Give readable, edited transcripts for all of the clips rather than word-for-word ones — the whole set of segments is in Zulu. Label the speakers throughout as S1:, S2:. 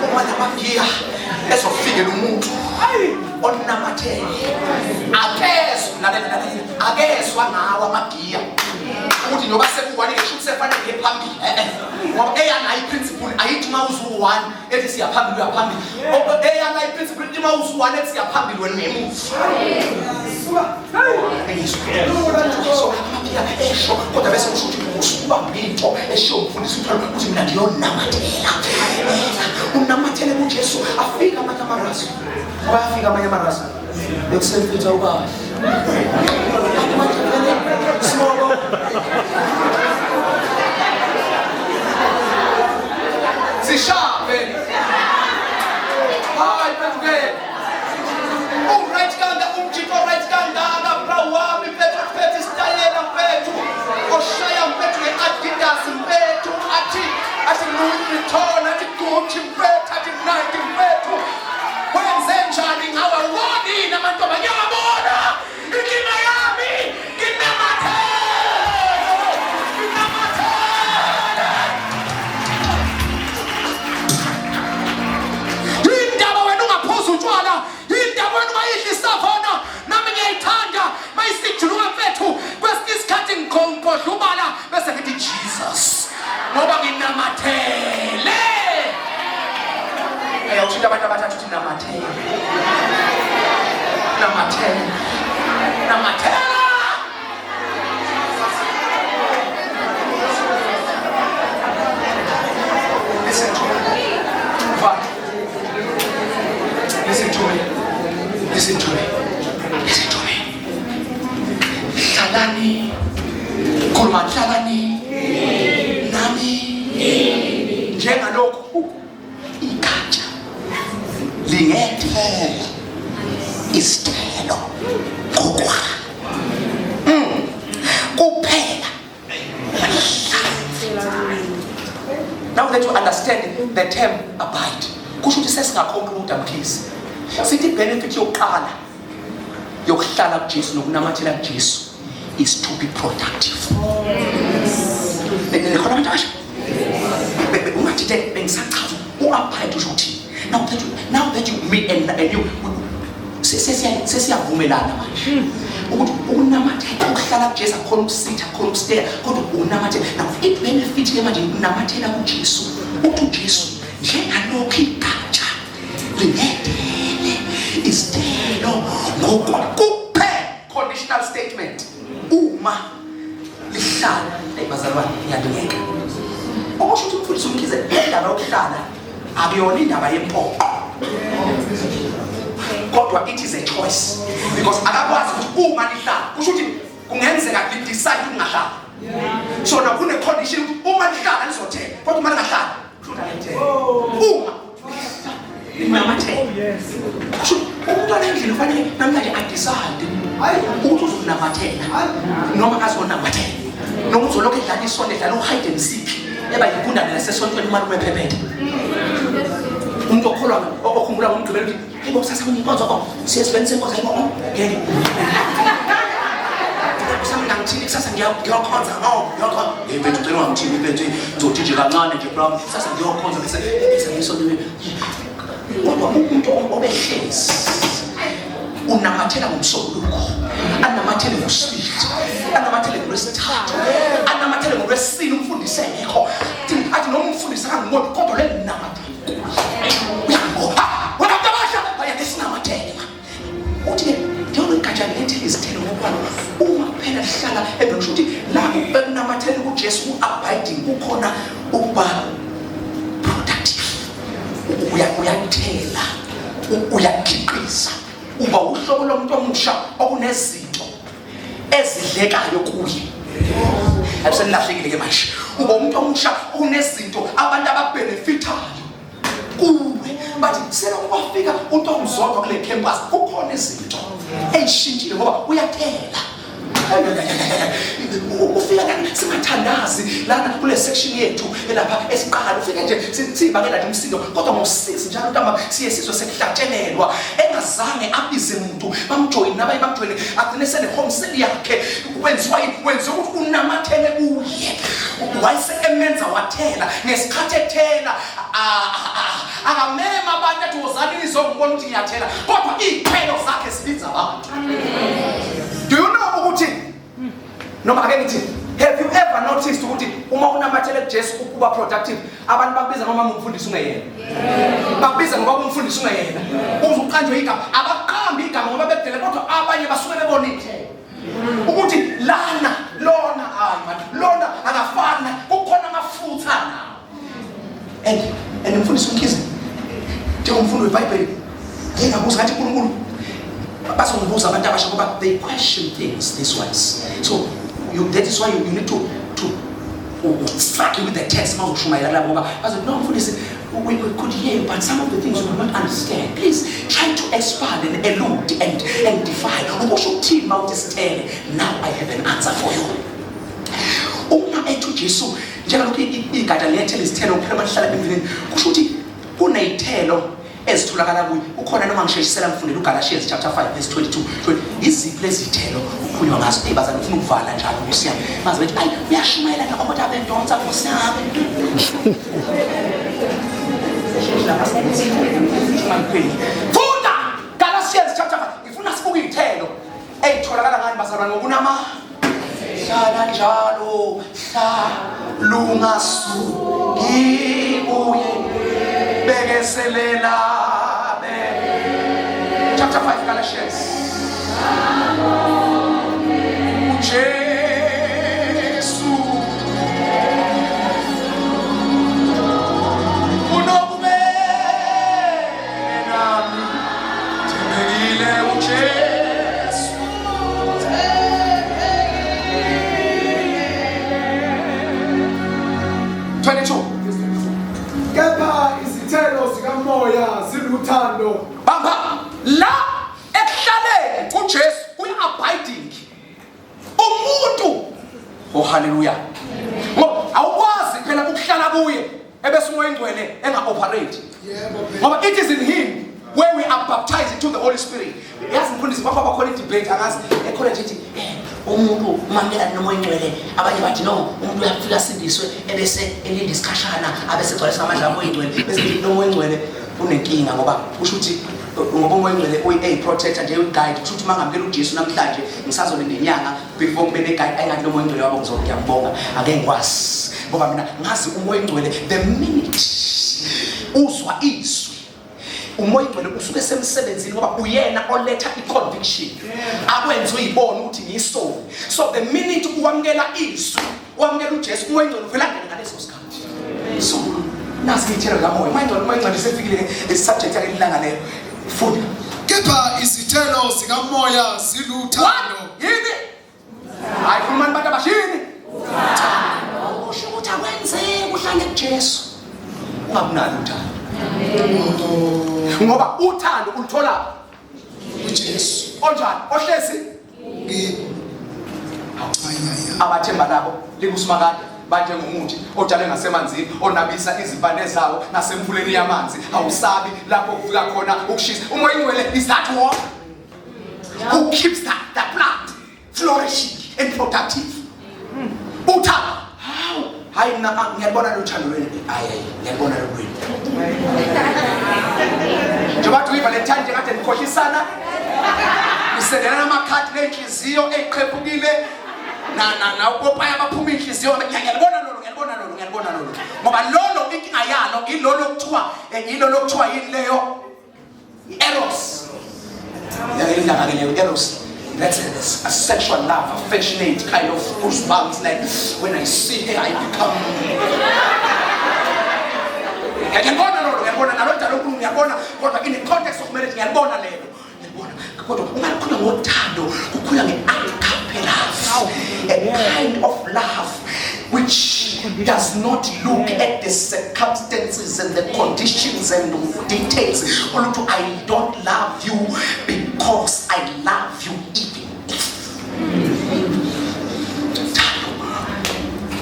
S1: uma lamagiya ezofikela umuntu onamathele akezwa ngawo amagiya ukuthi noba sekuwane ngisho kusefanele phambili ngoba eyanayo iprinciple ayithi mawuzu1 ethi siyaphambili uyaphambili eyanayo iprinciple ethi mawuzu1 ethi siyaphambili wena nemuva esho kodwa bese kusho ukuthi usubamba into esho umfundisi ukuthi mina ngiyonamathela unamathele kuJesu afika amanye amaraso bayafika amanye amaraso ekusefitha ukahle smoke sishape hayi bethuke right kanda umjito right kanda ngaprawami bethu bethu stayela bethu oshaya bethu Adidas bethu athi Louis athi Gucci bethu athi Nike bethu wenze njani ngawe woni namantoba ngiyabona inkinga yami indaba wena ungaphuza utshwala indaba wena ungayidla isavana nami ngiyayithanda mayisijuluka mfethu kwesinye isikhathi ngikhompodla ubala bese ngithi Jesus ngoba nginamathele ayawushintsha abantu abathathu ukuthi namathele Listen to me. Hlalani, khuluma hlalani nami njengalokhu igatsha lingethela isithelo kokwa kuphela. Now that you understand the term abide, kusho ukuthi sesingaconclude please. Sithi benefit yokuqala yokuhlala kuJesu nokunamathela kuJesu is to be productive. Khona mntasha ungathi bengisachaza uabide ukuthi now that you me and you sesiyavumelana manje ukuthi ukunamathela ukuhlala kuJesu akhona ukusitha akhona ukustay kodwa unamathela. Now it benefit ke manje unamathela kuJesu ukuthi uJesu njengalokho igatsha lingethele isithelo ngokwa kuphela. Conditional statement uma lihlala bazalwane iyadingeka okusho ukuthi umfundisi umkhize indaba yokuhlala akuyona indaba yempoqo kodwa it is a choice because akakwazi ukuthi uma lihlala kusho ukuthi kungenzeka lidecide ukungahlala so na kune condition ukuthi uma lihlala lizothela kodwa uma lingahlala kusho ukuthi uma linamathela umuntu olendlela ufanele namhlanje adecide ukuthi uzonamathela noma akazonamathela noma uzolokhu edlala isonto edlala uhide and seek eba yikundana lasesontweni imali umephephethe umuntu okholwa okhumbula ngomgqibelo ukuthi hayibo kusasa kunyenkonzo siyesibenzisa inkonzo yabo ngeke usamina ngithini kusasa ngiyakhonza bethu ucela ngithini bethu ngizothi nje kancane nje bro kusasa ngiyakhonza bese ngisonto kodwa umuntu obehlezi unamathela ngomsoluko anamathele ngosibili anamathele ngolwesithathu anamathele ngolwesine umfundisi engekho athi noma umfundisi akangiboni kodwa le namathele wena mntabasha bayakesinamathele uthi njengoba igatsha lethele izithelo ngokwalo uma phela lihlala ebhekusho ukuthi la bekunamathele kuJesu ku-abiding kukhona ukuba productive uyathela uyakhiqiza uba uhlobo lomuntu omusha okunezinto ezidlekayo kuye abusenilahlekile ke manje uba umuntu omusha okunezinto abantu ababenefitayo kuwe bathi sela kwafika uNtongizodwa kule campus kukhona izinto ezishintshile ngoba uyathela ufika singathandazi lana kule section yethu lapha esiqala ufika nje sibakela nje umsindo kodwa ngosisi njalo ntamba siye sizwe sekuhlatshelelwa engazange abize umuntu bamjoyina nabaye bamjoyine agcine sele home sale yakhe wenziwa ukuthi unamathele kuye wayese emenza wathela ngesikhathi ethela akamema abantu athi wozani izongibona ukuthi ngiyathela kodwa iy'phelo zakhe zibiza abantu. Do you know ukuthi noma ake ngithi have you ever noticed ukuthi uma unamathele kuJesu ukuba productive abantu bakubiza noma umfundisi ungeyena bakubiza ngoba umfundisi ungeyena uzuqanjwe igama abaqambi igama ngoba bekudele kodwa abanye basuke bebonile ukuthi lona lona akafana kukhona amafutha nawo and umfundisi umkhize njengomfundi weBhayibheli ngingabuza ngathi uNkulunkulu basongibuza abantu abasha ngoba they question things this wise. So that is why you need to struggle with the text mawushumayela lapho ngoba bazo no mfundisi we could hear you but some of the things you will not understand. Please try to expand and elude and define. Ukusho ukuthini mawuthi sithele now I have an answer for you. Uma ethu Jesu njengalokho igada lethele izithelo kuphela bahlala emvini kusho ukuthi kunezithelo ezitholakala kuyo ukhona noma ngisheshisela ngifundela uGalatians chapter 5 verse 22 izipho lezithelo ukukhulunywa ngazo ebazana ufuna ukuvala njalo kusiyami maze bethi ayi uyashumayela lapho kodwa abendonsa kusiyami funda Galatians chapter 5 ifuna sibuke izithelo ezitholakala ngani bazalwane ngokunama hlala njalo lungasukile bekeselela chapter 5 Galatians Jesu unokube nami thembekile uJesu 22
S2: kepha izithelo zikamoya ziluthando.
S1: Bamba la ekuhlaleni kuJesu kuyi-abiding umuntu. Oh hallelujah. Ngoba awukwazi phela ukuhlala kuye ebese umoya ingcwele enga-operate. Ngoba it is in him where we are baptized into the Holy Spirit. Yazi mfundisi bapha bakhona i-debate akazi ecollege ethi umuntu umamela nomoya ingcwele abanye bathi no umuntu uyafika asindiswe ebese elinda isikhashana abese egcwalisa amandla amoya ingcwele bese nomoya ingcwele unenkinga ngoba kusho ukuthi ngoba umoya ingcwele uyi-protector nje uyi-guide kusho ukuthi mangamukela uJesu namhlanje ngisazolinda inyanga before kube ne-guide ayingathi nomoya ingcwele wabo ngiyambonga ake ngikwazi ngoba mina ngazi umoya ingcwele the minute uzwa izwi umoya ingcwele usuke semsebenzini ngoba uyena oletha i-conviction akwenza uyibona ukuthi ngiyisoni. So the minute uwamukela izwi wamukela uJesu umoya ingcwele uvela ngaleso sikhathi. So nasi ngithela kamoya umoya ingcwele sefikile subject yake ilanga leyo funda
S2: Kepha izithelo zikamoya ziluthando.
S1: Yini ayikhuluma abantu abashini uthando usho ukuthi akwenzeki uhlale kuJesu ungabunalo uthando ngoba uthando ulithola
S2: uJesu
S1: onjani ohlezi abathemba nabo likusimakade banjengomuthi otshale ngasemanzini onabisa izipande zawo nasemfuleni yamanzi awusabi lapho kufika khona ukushisa. Umoya ingcwele is that water who keeps the plant flourishing and productive. Uthando hayi mina ngiyabona lothando lweni ngiyabona lweni njengoba kuyi Valentine nje kade nikhohlisana nisendelana amakhadi nenhliziyo eqhephukile na ukopaya baphuma inhliziyo ngiyabona lolo ngoba lolo inkinga yalo ilolo kuthiwa yini leyo eros yayindanga leyo eros. That's a sexual love, affectionate kind of goosebumps, like when I see her I become in the context of marriage ngiyabona lelo kodwa ungakhula ngothando ukukhula nge-agape love, a kind of love which does not look at the circumstances and the conditions and the details. I don't love you because I love you even if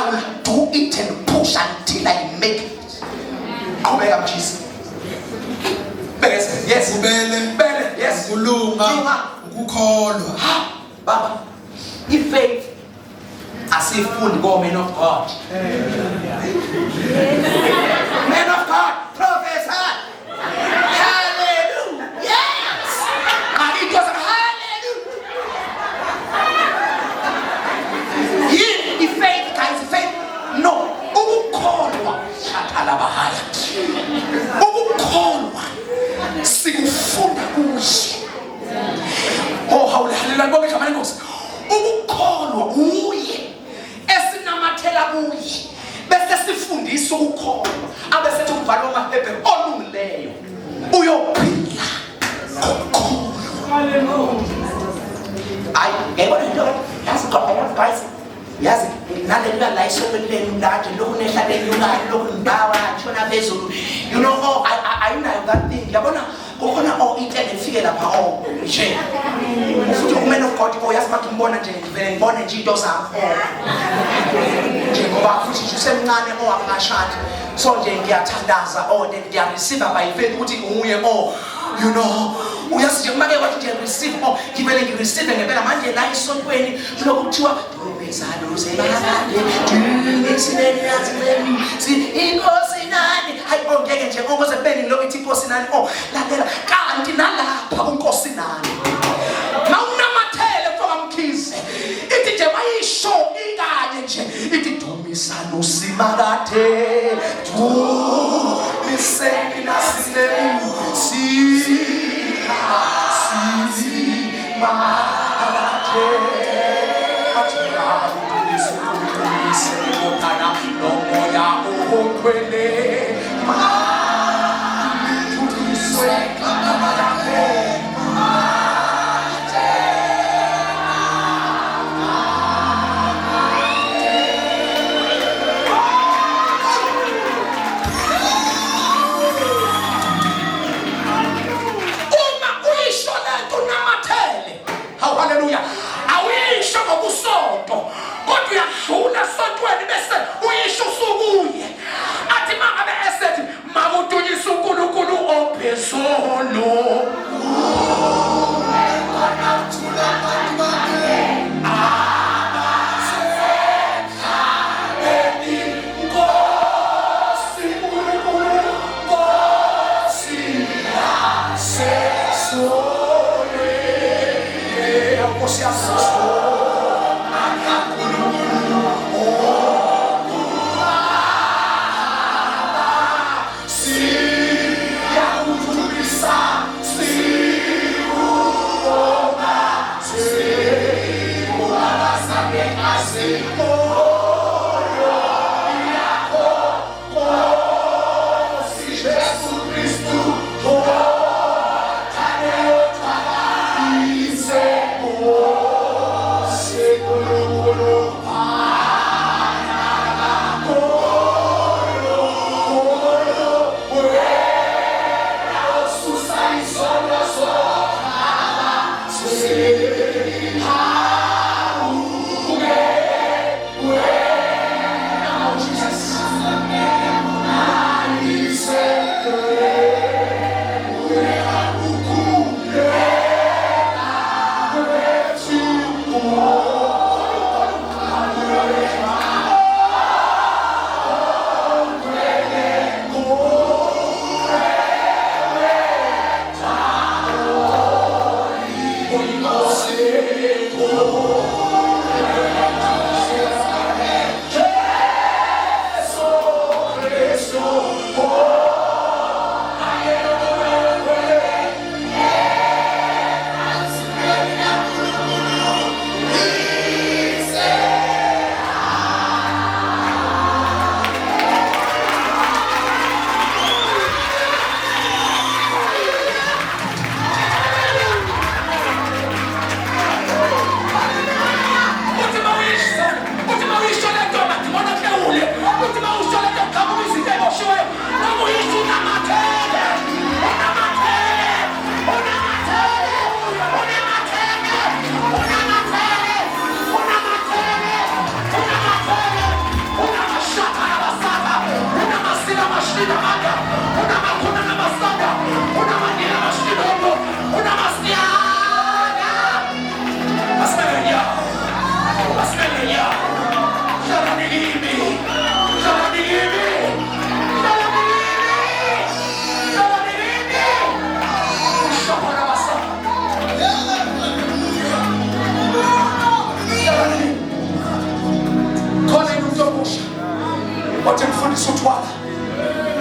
S1: I will do it and push until I make it. Qhubeka mjisi. Yes.
S2: Ubele.
S1: Yes.
S2: Ukulunga. Ukukholwa.
S1: Baba, faith asifundi go men of God. Men of God, professor. Hallelujah. Yes. And it was hallelujah. Faith, guys, faith. No. Ukukholwa. Shatalabahaya. Ukukholwa. Sikufunda kuhle. Oh, hallelujah. Ngibonge igama lenkosi. Ukukholwa uye esinamathela kuye bese sifundisa ukukholwa abesethi umbhalo wamaHebheru olungileyo uyophila ngokukholwa. Hallelujah. Ayi ngeke into yazi guys yazi naleli la isophelele umlanje lokhu nehlaleni yonke lokhu ngibawa tshona phezulu you know oh I know that thing yabona kukhona into efike lapha nje futhi umen of God yazi makimbona nje ngivele ngibone nje into zami nje ngoba futhi nje usemncane owakashadi so nje ngiyathandaza ngiyareceive by faith ukuthi uye you know uyazi nje make wathi nje receive ngivele ngireceive ngempela manje la isontweni lokho kuthiwa umezalo usebalale ngisineni yazileni si inkosi nani hayi ngeke nje ngokuze beni lo ithi inkosi nani lalela kanti nalapha unkosi nani mawunamathele kufa mkhize ithi nje bayisho ingane nje ithi dumisana usimakade dumiseni nasineni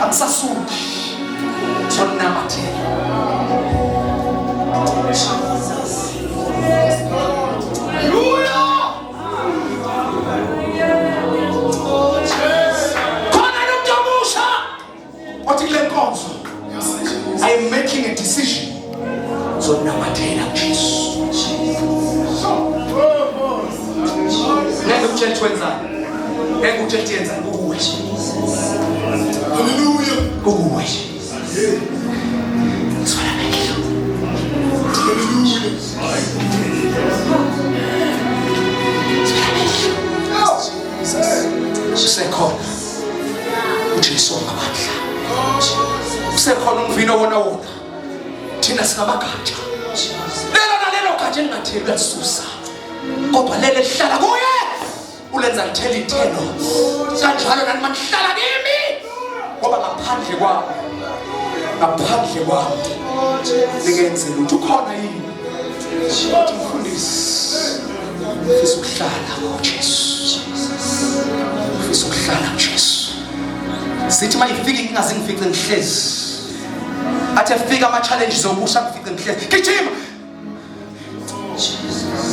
S1: angisasuki sonamathela I am making a decision. So namatela Jesu. Ngeke utshele wenzani. Ngeke utshele yenzani kuwe.
S2: Hallelujah.
S1: Kuwe. Sekhona uJesu ngabadla. Sekhona umvino wona thina sinamagatsha. Lelo gatsha elingatheli uyasusa. Kodwa lele lihlala kuye. Ulenza lithela ithelo. Kanjalo nani manihlala kimi. Ngoba ngaphandle kwami nikenze lutho ukhona yini? Uthi mfundisi ufisa ukuhlala kuJesu. Ufisa ukuhlala kuJesu. Sithi mayifika inkinga zingifice ngihlezi. Athe fika ama challenges obusha kufice ngihlezi. Gijima.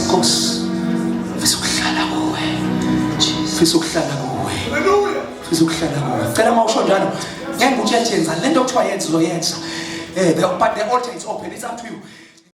S1: Nkosi. Ufisa ukuhlala kuwe. Ufisa ukuhlala kuwe.
S2: Hallelujah.
S1: Ufisa ukuhlala kuwe. Cela mawusho njalo. Ngeke ukuthi uyenza lento okuthiwa yenza uzoyenza. But the altar is open. It's up to you.